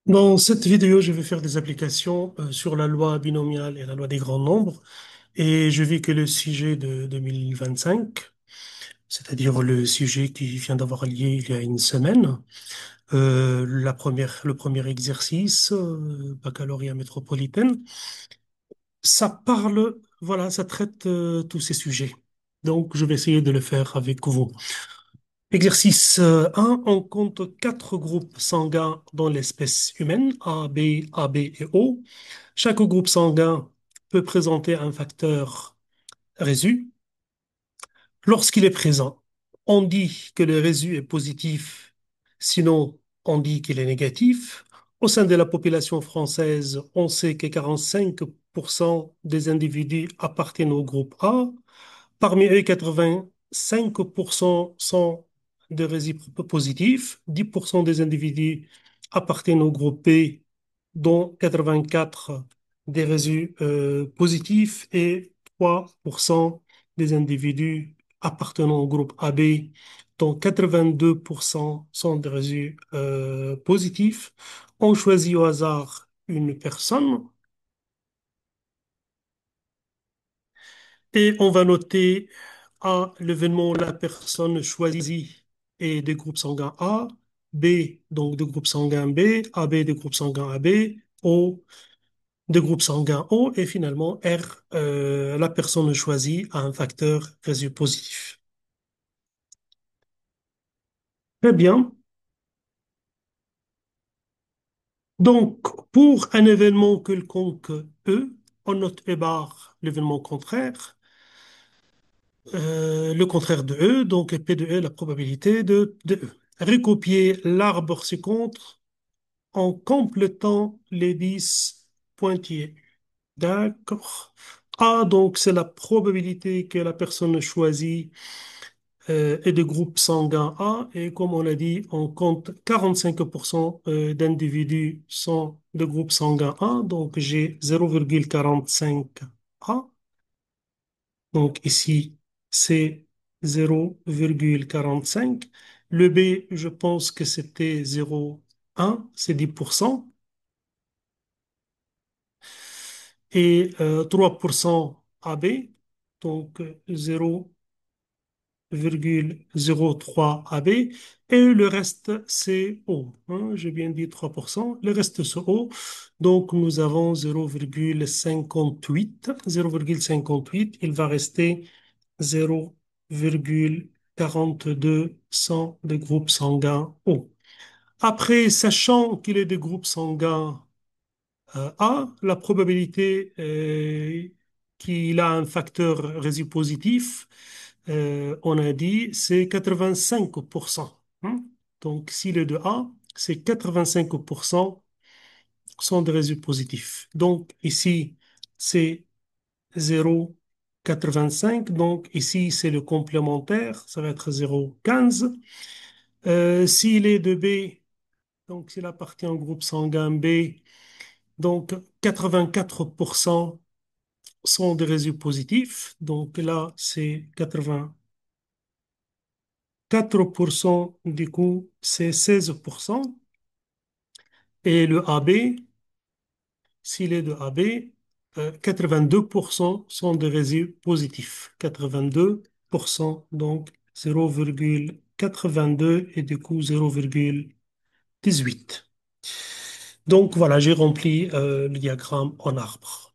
Dans cette vidéo, je vais faire des applications sur la loi binomiale et la loi des grands nombres. Et je vis que le sujet de 2025, c'est-à-dire le sujet qui vient d'avoir lieu il y a une semaine. Le premier exercice, baccalauréat métropolitaine, ça parle, voilà, ça traite tous ces sujets. Donc, je vais essayer de le faire avec vous. Exercice 1, on compte quatre groupes sanguins dans l'espèce humaine, A, B, AB et O. Chaque groupe sanguin peut présenter un facteur résu. Lorsqu'il est présent, on dit que le résu est positif, sinon on dit qu'il est négatif. Au sein de la population française, on sait que 45% des individus appartiennent au groupe A. Parmi eux, 85% sont de résidus positifs, 10% des individus appartiennent au groupe B, dont 84 des résidus positifs et 3% des individus appartenant au groupe AB, dont 82% sont des résidus positifs. On choisit au hasard une personne et on va noter A, l'événement, la personne choisie est de groupe sanguin A, B, donc de groupe sanguin B, AB de groupe sanguin AB, O de groupe sanguin O, et finalement R, la personne choisie a un facteur résidu positif. Très bien. Donc, pour un événement quelconque E, on note E bar l'événement contraire, le contraire de E, donc P de E, la probabilité de E. Recopier l'arbre ci-contre en complétant les 10 pointillés. D'accord. A, donc, c'est la probabilité que la personne choisie est de groupe sanguin A. Et comme on l'a dit, on compte 45% d'individus sont de groupe sanguin A. Donc, j'ai 0,45 A. Donc, ici, c'est 0,45. Le B, je pense que c'était 0,1, c'est 10%. Et 3% AB, donc 0,03 AB. Et le reste, c'est O, hein, j'ai bien dit 3%. Le reste, c'est O. Donc, nous avons 0,58. 0,58, il va rester 0,42 de groupe sanguin O. Après, sachant qu'il est de groupe sanguin A, la probabilité qu'il a un facteur résidu positif, on a dit, c'est 85%, hein. Donc, s'il est de A, c'est 85% sont des résidus positifs. Donc, ici, c'est 0,85. Donc, ici, c'est le complémentaire, ça va être 0,15. S'il est de B, donc s'il appartient au groupe sanguin B, donc 84% sont des résidus positifs. Donc là, c'est 84%, du coup, c'est 16%. Et le AB, s'il est de AB, 82% sont des résidus positifs. 82%, donc 0,82 et du coup 0,18. Donc voilà, j'ai rempli le diagramme en arbre.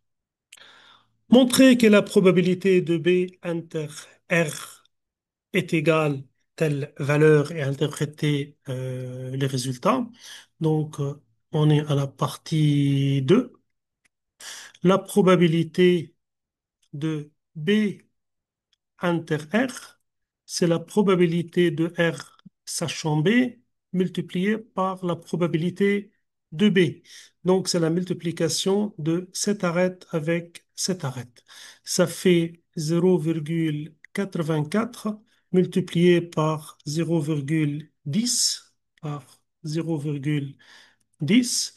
Montrer que la probabilité de B inter R est égale telle valeur et interpréter les résultats. Donc, on est à la partie 2. La probabilité de B inter R, c'est la probabilité de R sachant B multipliée par la probabilité de B. Donc, c'est la multiplication de cette arête avec cette arête. Ça fait 0,84 multiplié par 0,10 par 0,10.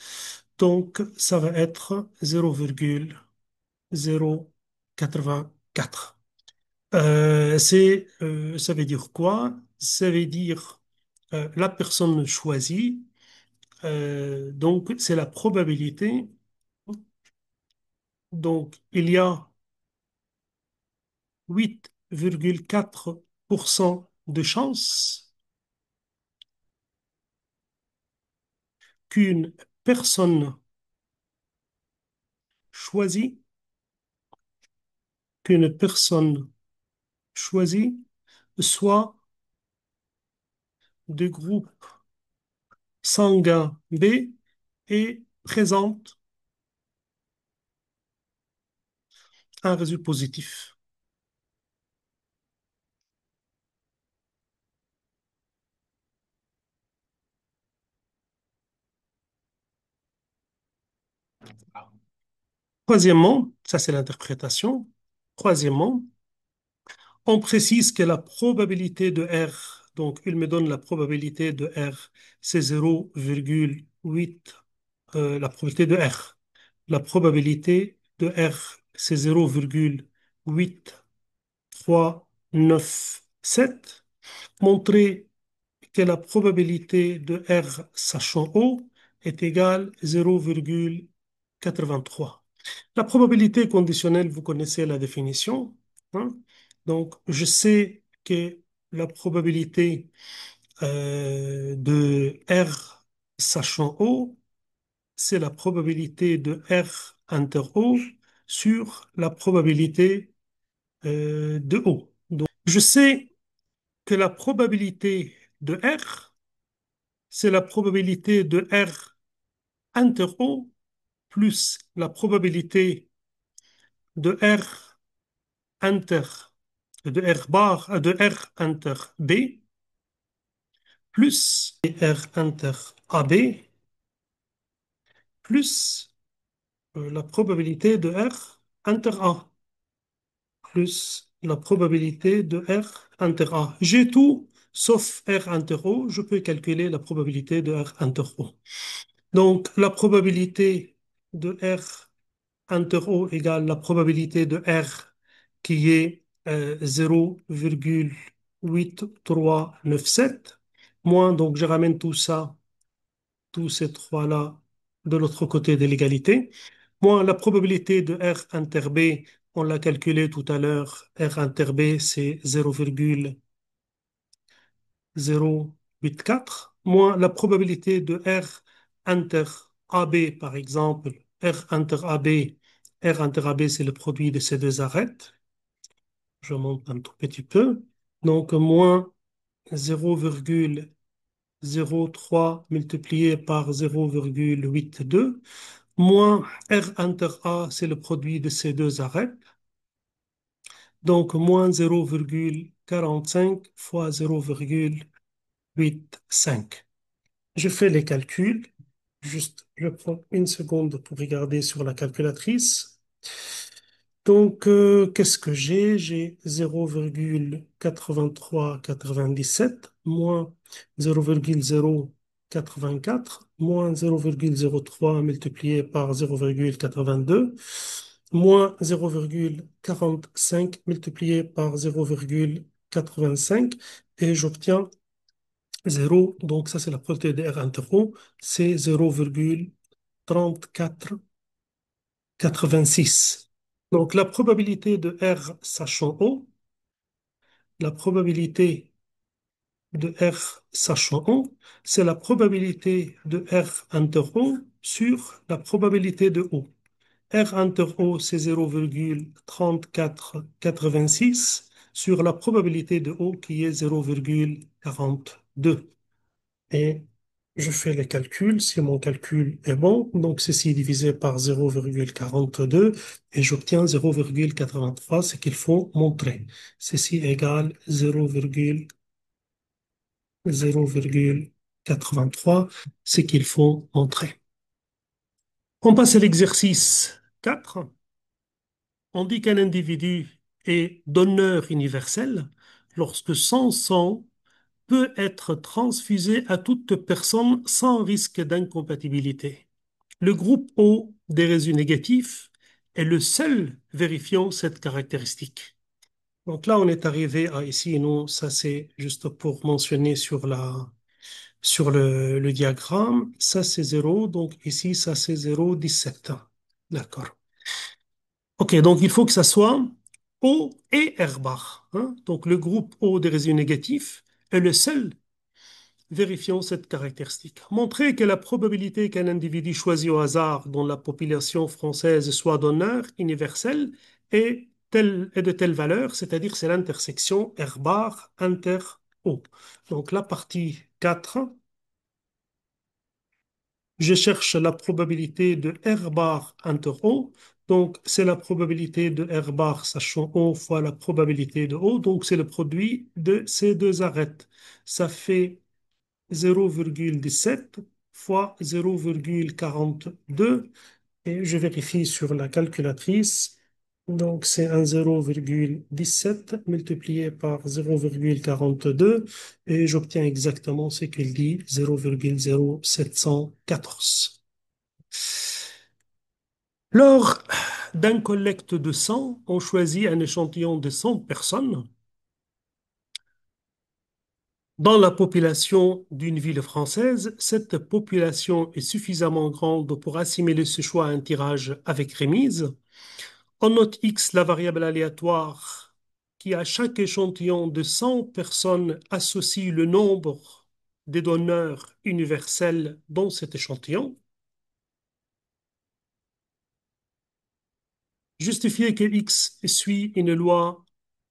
Donc, ça va être 0,084. Ça veut dire quoi? Ça veut dire la personne choisie Donc, c'est la probabilité. Donc, il y a 8,4% de chances qu'une personne choisie, qu'une personne choisie soit de groupe sanguin B et présente un résultat positif. Troisièmement, ça c'est l'interprétation. Troisièmement, on précise que la probabilité de R, donc il me donne la probabilité de R, c'est 0,8, la probabilité de R. La probabilité de R, c'est 0,8397. Montrer que la probabilité de R sachant O est égale à 0,83. La probabilité conditionnelle, vous connaissez la définition, hein. Donc, je sais que la probabilité de R sachant O, c'est la probabilité de R inter O sur la probabilité de O. Donc, je sais que la probabilité de R, c'est la probabilité de R inter O plus la probabilité de R inter, de R bar, de R inter B, plus R inter AB, plus la probabilité de R inter A, plus la probabilité de R inter A. J'ai tout, sauf R inter O, je peux calculer la probabilité de R inter O. Donc, la probabilité de R inter O égale la probabilité de R qui est 0,8397, moins, donc je ramène tout ça, tous ces trois-là de l'autre côté de l'égalité, moins la probabilité de R inter B, on l'a calculé tout à l'heure, R inter B c'est 0,084, moins la probabilité de R inter AB par exemple, R inter AB c'est le produit de ces deux arêtes, je monte un tout petit peu, donc moins 0,03 multiplié par 0,82, moins R inter A, c'est le produit de ces deux arêtes, donc moins 0,45 fois 0,85. Je fais les calculs, juste je prends une seconde pour regarder sur la calculatrice. Donc, qu'est-ce que j'ai? J'ai 0,8397 moins 0,084 moins 0,03 multiplié par 0,82 moins 0,45 multiplié par 0,85 et j'obtiens 0. Donc, ça, c'est la probabilité de R interro, c'est 0,3486. Donc, la probabilité de R sachant O, la probabilité de R sachant O, c'est la probabilité de R inter O sur la probabilité de O. R inter O, c'est 0,3486 sur la probabilité de O qui est 0,42. Et je fais les calculs, si mon calcul est bon, donc ceci est divisé par 0,42 et j'obtiens 0,83, ce qu'il faut montrer. Ceci égale 0,083, ce qu'il faut montrer. On passe à l'exercice 4. On dit qu'un individu est donneur universel lorsque son sang peut être transfusé à toute personne sans risque d'incompatibilité. Le groupe O des résidus négatifs est le seul vérifiant cette caractéristique. Donc là, on est arrivé à ici, non, ça c'est juste pour mentionner sur le diagramme. Ça, c'est 0. Donc ici, ça, c'est 0,17. D'accord. OK, donc il faut que ça soit O et R bar, hein. Donc le groupe O des résidus négatifs est le seul vérifiant cette caractéristique. Montrer que la probabilité qu'un individu choisi au hasard dans la population française soit donneur universel est de telle valeur, c'est-à-dire c'est l'intersection R bar inter O. Donc la partie 4, je cherche la probabilité de R bar inter O. Donc, c'est la probabilité de R bar, sachant O fois la probabilité de O. Donc, c'est le produit de ces deux arêtes. Ça fait 0,17 fois 0,42. Et je vérifie sur la calculatrice. Donc, c'est un 0,17 multiplié par 0,42 et j'obtiens exactement ce qu'il dit, 0,0714. Lors d'un collecte de sang, on choisit un échantillon de 100 personnes dans la population d'une ville française. Cette population est suffisamment grande pour assimiler ce choix à un tirage avec remise. On note X, la variable aléatoire, qui à chaque échantillon de 100 personnes associe le nombre des donneurs universels dans cet échantillon. Justifier que X suit une loi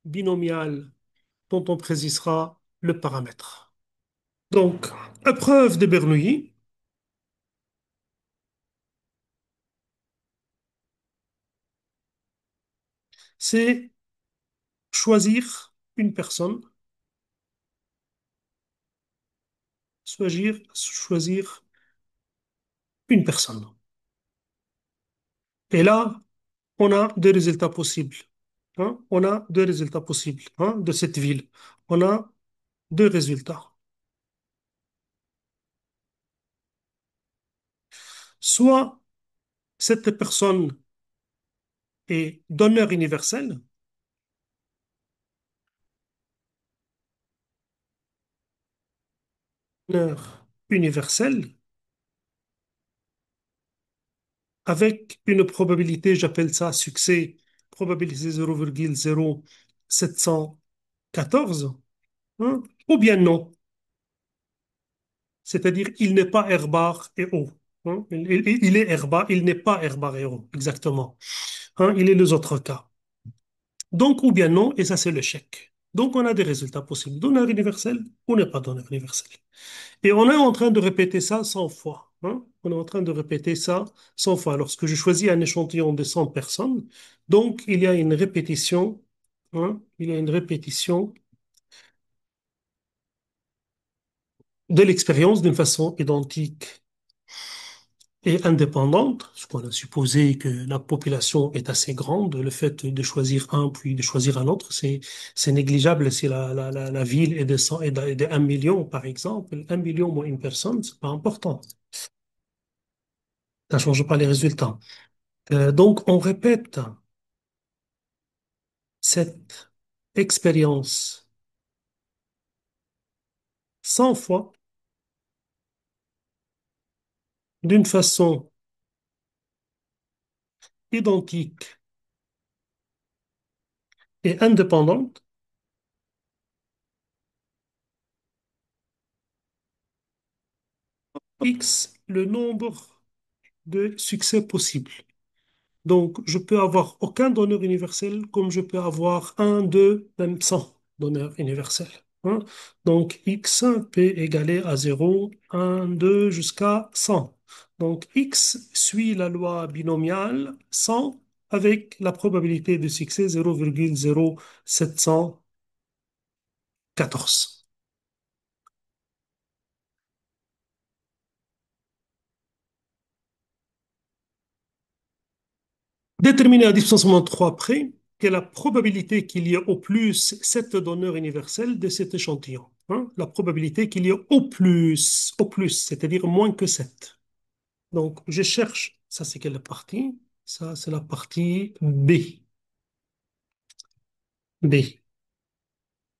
binomiale dont on précisera le paramètre. Donc, épreuve de Bernoulli, c'est choisir une personne, choisir une personne. Et là, on a deux résultats possibles, hein. On a deux résultats possibles, hein, de cette ville. On a deux résultats. Soit cette personne est donneur universel, avec une probabilité, j'appelle ça succès, probabilité 0,0714, hein, ou bien non. C'est-à-dire, il n'est pas R bar et O, hein. Il est R bar, il n'est pas R bar et O, exactement, hein. Il est les autres cas. Donc, ou bien non, et ça, c'est le chèque. Donc, on a des résultats possibles. Donneur universel ou n'est pas donneur universel. Et on est en train de répéter ça 100 fois, hein. On est en train de répéter ça 100 fois. Lorsque je choisis un échantillon de 100 personnes, donc il y a une répétition, hein, il y a une répétition de l'expérience d'une façon identique et indépendante, parce qu'on a supposé que la population est assez grande. Le fait de choisir un puis de choisir un autre, c'est négligeable si la ville est de 100, est de 1 million, par exemple. 1 million moins une personne, c'est pas important. Ça ne change pas les résultats. Donc, on répète cette expérience 100 fois d'une façon identique et indépendante. X, le nombre de succès possibles. Donc, je peux avoir aucun donneur universel comme je peux avoir un, deux, même 100 donneurs universels, hein. Donc, x peut égaler à 0, 1, 2 jusqu'à 100. Donc, x suit la loi binomiale 100 avec la probabilité de succès 0,0714. Déterminer à distanciement 3 près quelle est la probabilité qu'il y ait au plus 7 donneurs universels de cet échantillon, hein. La probabilité qu'il y ait au plus, c'est-à-dire moins que 7. Donc, je cherche, ça c'est quelle partie? Ça c'est la partie B. B.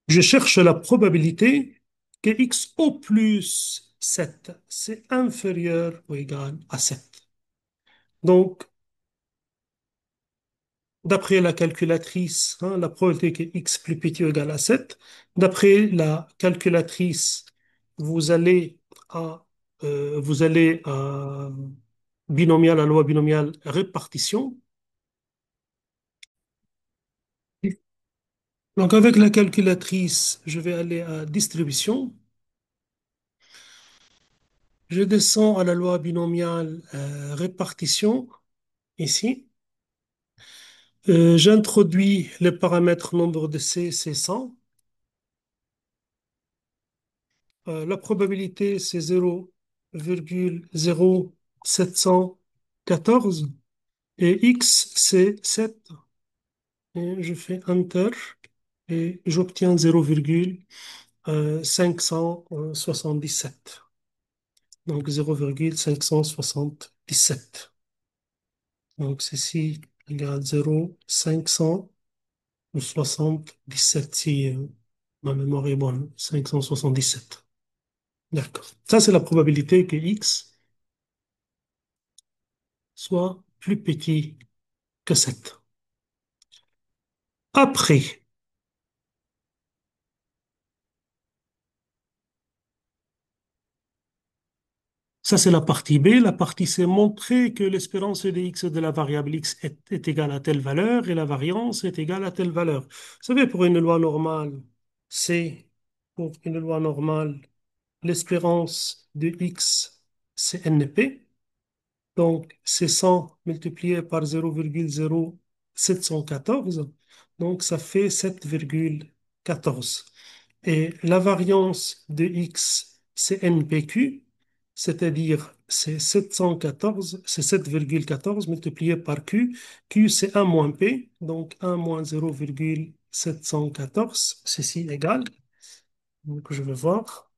Je cherche la probabilité que x au plus 7, c'est inférieur ou égal à 7. Donc, d'après la calculatrice, hein, la probabilité que x plus petit ou égal à 7. D'après la calculatrice, vous allez vous allez à binomial, la loi binomiale répartition. Donc, avec la calculatrice, je vais aller à distribution. Je descends à la loi binomiale répartition ici. J'introduis les paramètres nombre de C, c'est 100. La probabilité, c'est 0,0714 et X, c'est 7. Et je fais Enter et j'obtiens 0,577. Donc 0,577. Donc ceci égale 0,577 si ma mémoire est bonne. 577. D'accord. Ça, c'est la probabilité que X soit plus petit que 7. Après, ça c'est la partie B. La partie C montrer que l'espérance de X de la variable X est égale à telle valeur et la variance est égale à telle valeur. Vous savez, pour une loi normale, c'est pour une loi normale, l'espérance de X, c'est NP. Donc, c'est 100 multiplié par 0,0714. Donc, ça fait 7,14. Et la variance de x, c'est NPQ, c'est-à-dire c'est 714, c'est 7,14 multiplié par Q. Q, c'est 1 moins P, donc 1 moins 0,714, ceci égal. Donc, je vais voir.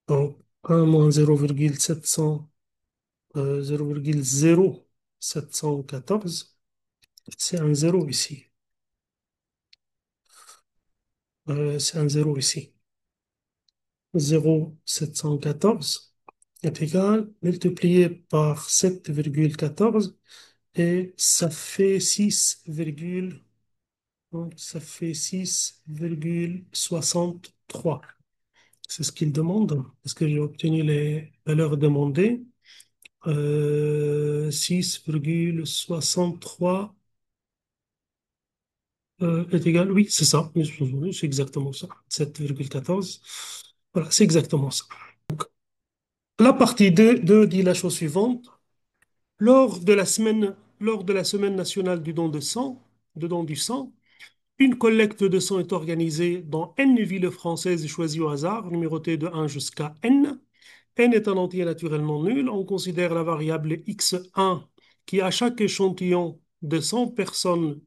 Donc, 1 moins 0,714, c'est un zéro ici. C'est un zéro ici. 0,714 est égal, multiplié par 7,14 et ça fait 6, donc ça fait 6,63. C'est ce qu'il demande. Est-ce que j'ai obtenu les valeurs demandées? 6,63 est égal, oui, c'est ça, c'est exactement ça. 7,14. Voilà, c'est exactement ça. La partie 2 dit la chose suivante. Lors de la semaine nationale du don de sang, de don du sang, une collecte de sang est organisée dans N villes françaises choisies au hasard, numérotées de 1 jusqu'à N. N est un entier naturellement nul. On considère la variable x1 qui, à chaque échantillon de 100 personnes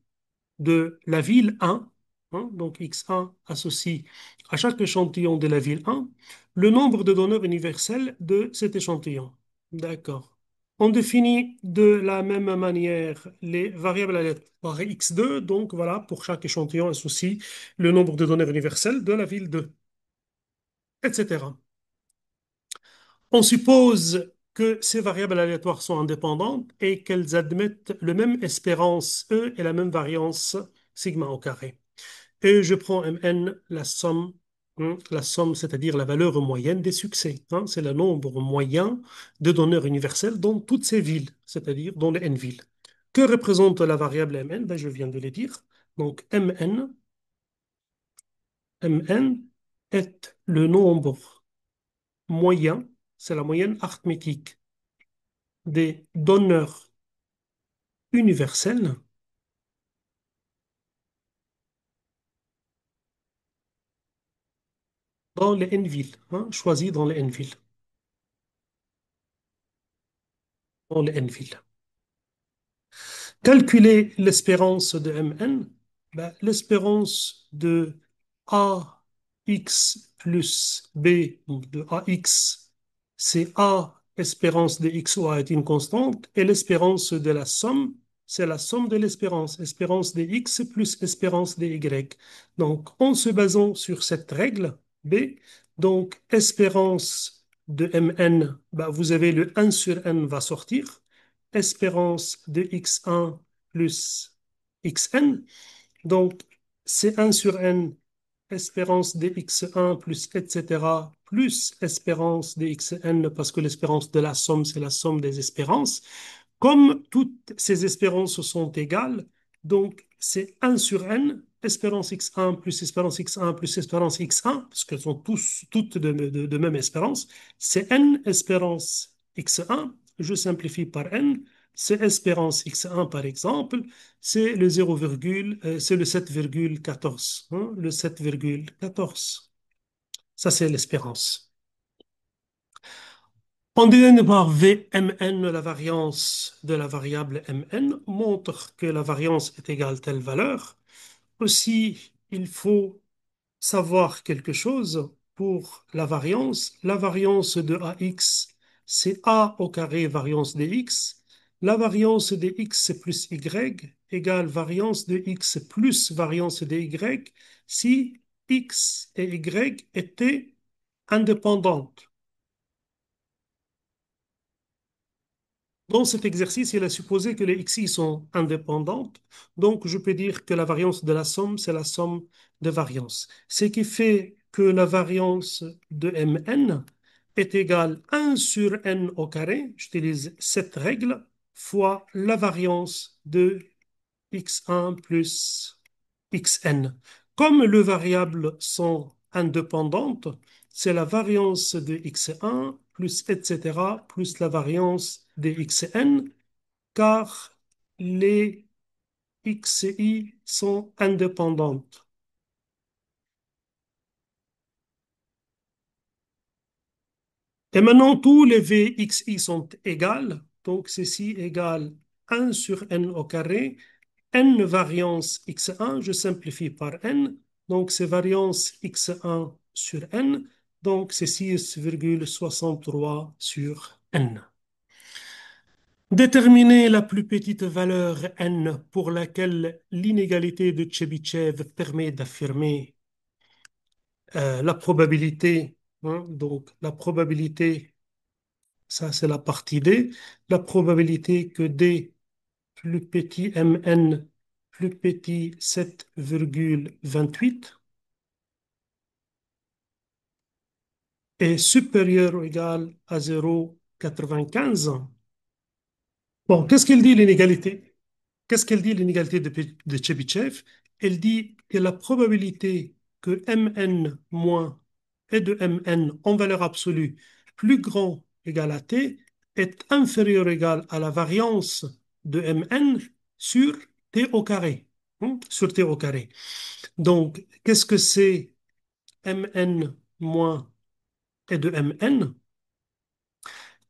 de la ville 1, hein, donc x1 associe à chaque échantillon de la ville 1, le nombre de donneurs universels de cet échantillon. D'accord. On définit de la même manière les variables aléatoires x2, donc voilà, pour chaque échantillon associe le nombre de donneurs universels de la ville 2, etc. On suppose que ces variables aléatoires sont indépendantes et qu'elles admettent le même espérance E et la même variance sigma au carré. Et je prends Mn, la somme, c'est-à-dire la valeur moyenne des succès. Hein, c'est le nombre moyen de donneurs universels dans toutes ces villes, c'est-à-dire dans les N villes. Que représente la variable Mn? Ben, je viens de le dire. Donc Mn est le nombre moyen, c'est la moyenne arithmétique des donneurs universels dans les N villes, hein, choisis dans les N villes, dans les N villes. Calculer l'espérance de Mn, ben, l'espérance de AX plus B, donc de AX, c'est A, espérance de X ou A est une constante, et l'espérance de la somme, c'est la somme de l'espérance, espérance de X plus espérance de Y. Donc, en se basant sur cette règle, B. Donc, espérance de Mn, bah, vous avez le 1 sur n va sortir. Espérance de x1 plus xn. Donc, c'est 1 sur n, espérance de x1 plus etc. plus espérance de xn, parce que l'espérance de la somme, c'est la somme des espérances. Comme toutes ces espérances sont égales, donc c'est 1 sur n, espérance x1 plus espérance x1 plus espérance x1, parce qu'elles sont toutes de même espérance, c'est n espérance x1, je simplifie par n, c'est espérance x1 par exemple, c'est le 0, c'est le 7,14, hein, le 7,14. Ça, c'est l'espérance. On désigne par Vmn la variance de la variable mn, montre que la variance est égale à telle valeur. Aussi, il faut savoir quelque chose pour la variance. La variance de ax, c'est a au carré variance de x. La variance de x plus y égale variance de x plus variance de y si x et y étaient indépendantes. Dans cet exercice, il a supposé que les xi sont indépendantes, donc je peux dire que la variance de la somme, c'est la somme de variance. Ce qui fait que la variance de Mn est égale à 1 sur n au carré, j'utilise cette règle, fois la variance de x1 plus xn. Comme les variables sont indépendantes, c'est la variance de x1 plus etc. plus la variance de xn, car les xi sont indépendantes. Et maintenant, tous les vxi sont égales, donc ceci égale 1 sur n au carré, n variance x1, je simplifie par n, donc c'est variance x1 sur n, donc c'est 6,63 sur n. Déterminer la plus petite valeur n pour laquelle l'inégalité de Chebyshev permet d'affirmer la probabilité, hein, donc la probabilité, ça c'est la partie D, la probabilité que D plus petit mn plus petit 7,28 est supérieur ou égal à 0,95. Bon, qu'est-ce qu'il dit l'inégalité? Qu'est-ce qu'elle dit l'inégalité de Chebyshev? Elle dit que la probabilité que mn moins et de mn en valeur absolue plus grand égal à t est inférieur ou égal à la variance de mn sur t au carré. Sur t au carré. Donc, qu'est-ce que c'est mn moins et de mn?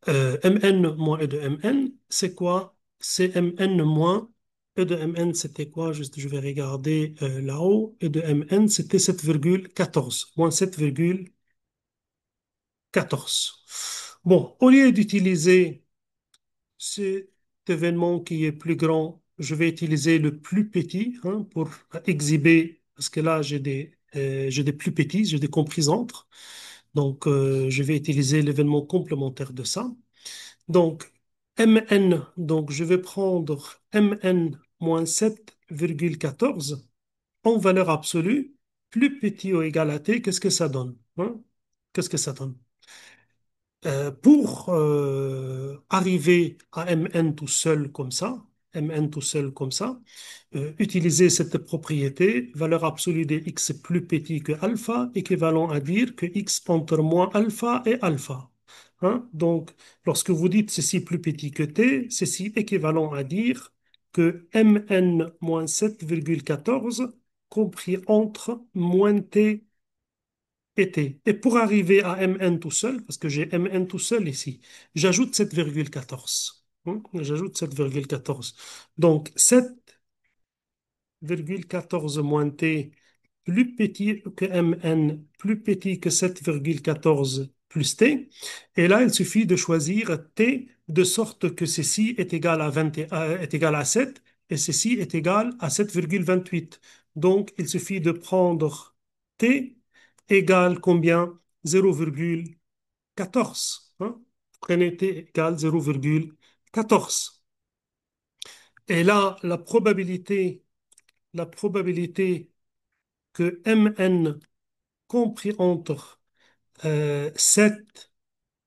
Mn moins E de Mn, c'est quoi? C'est Mn moins E de Mn, c'était quoi? Juste, je vais regarder là-haut. E de Mn, c'était 7,14. Moins 7,14. Bon, au lieu d'utiliser cet événement qui est plus grand, je vais utiliser le plus petit hein, pour exhiber, parce que là, j'ai des plus petits, j'ai des comprisantes. Donc, je vais utiliser l'événement complémentaire de ça. Donc, Mn, donc je vais prendre Mn moins 7,14 en valeur absolue, plus petit ou égal à t, qu'est-ce que ça donne? Hein? Qu'est-ce que ça donne? Pour arriver à Mn tout seul comme ça, Mn tout seul comme ça, utiliser cette propriété, valeur absolue de x plus petit que alpha, équivalent à dire que x entre moins alpha et alpha. Hein? Donc, lorsque vous dites ceci plus petit que t, ceci équivalent à dire que Mn moins 7,14 compris entre moins t été. Et pour arriver à Mn tout seul, parce que j'ai Mn tout seul ici, j'ajoute 7,14. J'ajoute 7,14. Donc 7,14 moins t plus petit que Mn, plus petit que 7,14 plus t. Et là, il suffit de choisir t de sorte que ceci est égal à 20, est égal à 7 et ceci est égal à 7,28. Donc, il suffit de prendre t égale combien? 0,14. Hein? Prenez t égale 0,14. Et là, la probabilité que Mn compris entre 7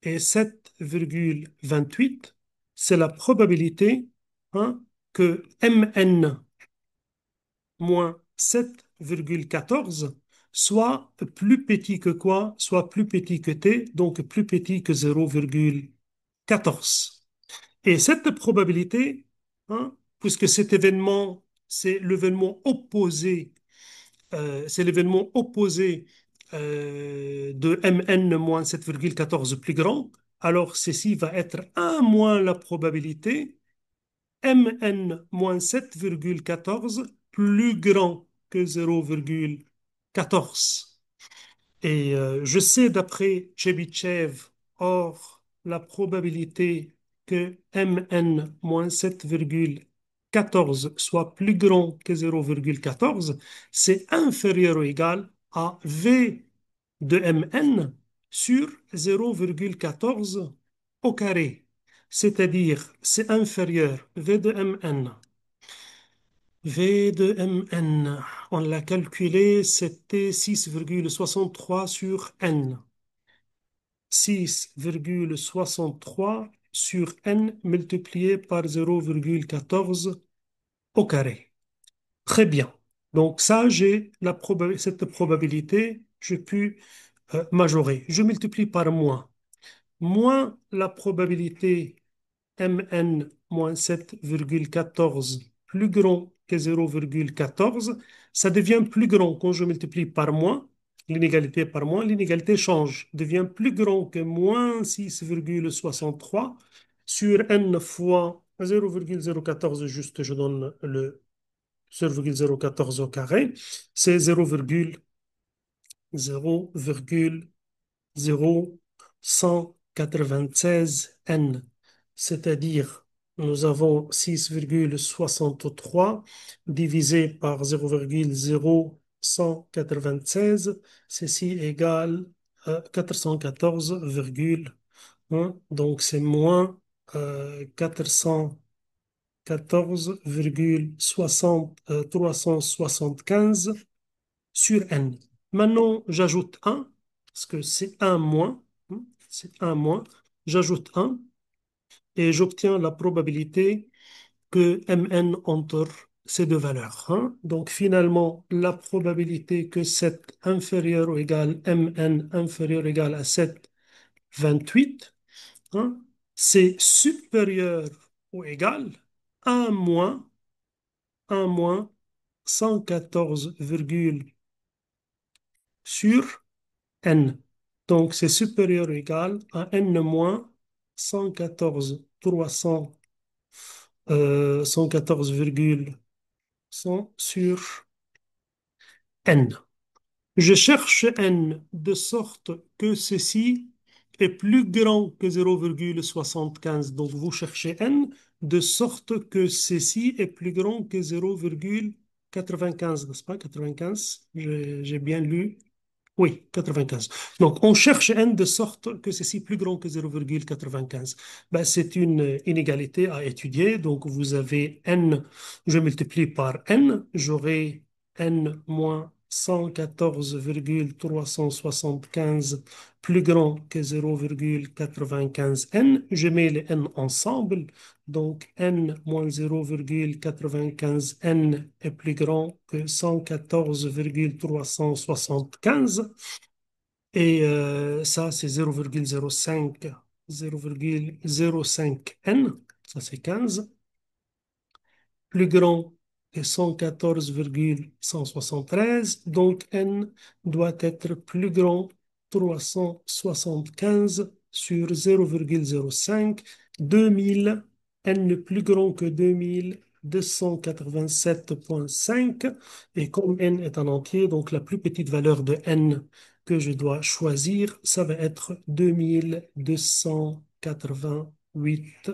et 7,28, c'est la probabilité, hein, que Mn moins 7,14 soit plus petit que quoi? Soit plus petit que t, donc plus petit que 0,14. Et cette probabilité, hein, puisque cet événement, c'est l'événement opposé de Mn moins 7,14 plus grand, alors ceci va être 1 moins la probabilité Mn moins 7,14 plus grand que 0,14. Et je sais d'après Chebyshev, or la probabilité que Mn moins 7,14 soit plus grand que 0,14, c'est inférieur ou égal à V de Mn sur 0,14 au carré. C'est-à-dire, c'est inférieur V de Mn. V de Mn, on l'a calculé, c'était 6,63 sur n. 6,63 sur n multiplié par 0,14 au carré. Très bien. Donc ça, j'ai cette probabilité, je peux majorer. Je multiplie par moins. Moins la probabilité Mn moins 7,14 plus grand que 0,14, ça devient plus grand quand je multiplie par moins, l'inégalité par moins, l'inégalité change, devient plus grand que moins 6,63 sur n fois 0,014, juste je donne le 0,014 au carré, c'est 0,0196 n, c'est-à-dire nous avons 6,63 divisé par 0,0196, ceci égale 414,1, donc c'est moins 414,375 sur n. Maintenant, j'ajoute 1, parce que c'est un moins, hein, c'est un moins, j'ajoute 1 et j'obtiens la probabilité que Mn entre ces deux valeurs. Hein. Donc finalement, la probabilité que 7 inférieur ou égal Mn inférieur ou égal à 7,28, hein, c'est supérieur ou égal à un moins 114, sur n. Donc, c'est supérieur ou égal à n moins 114, 300, 114,100 sur n. Je cherche n de sorte que ceci est plus grand que 0,75. Donc, vous cherchez n de sorte que ceci est plus grand que 0,95, n'est-ce pas? 95, j'ai bien lu. Oui, 95. Donc, on cherche n de sorte que ceci est plus grand que 0,95. Ben, c'est une inégalité à étudier. Donc, vous avez n, je multiplie par n, j'aurai n moins 114,375 plus grand que 0,95 n. Je mets les n ensemble. Donc, n moins 0,95 n est plus grand que 114,375. Et ça, c'est 0,05, 0,05 n. Ça, c'est 15 plus grand que 114,173. Donc, n doit être plus grand 375 sur 0,05. 2000, n plus grand que 2287,5. Et comme n est un entier, donc la plus petite valeur de n que je dois choisir, ça va être 2288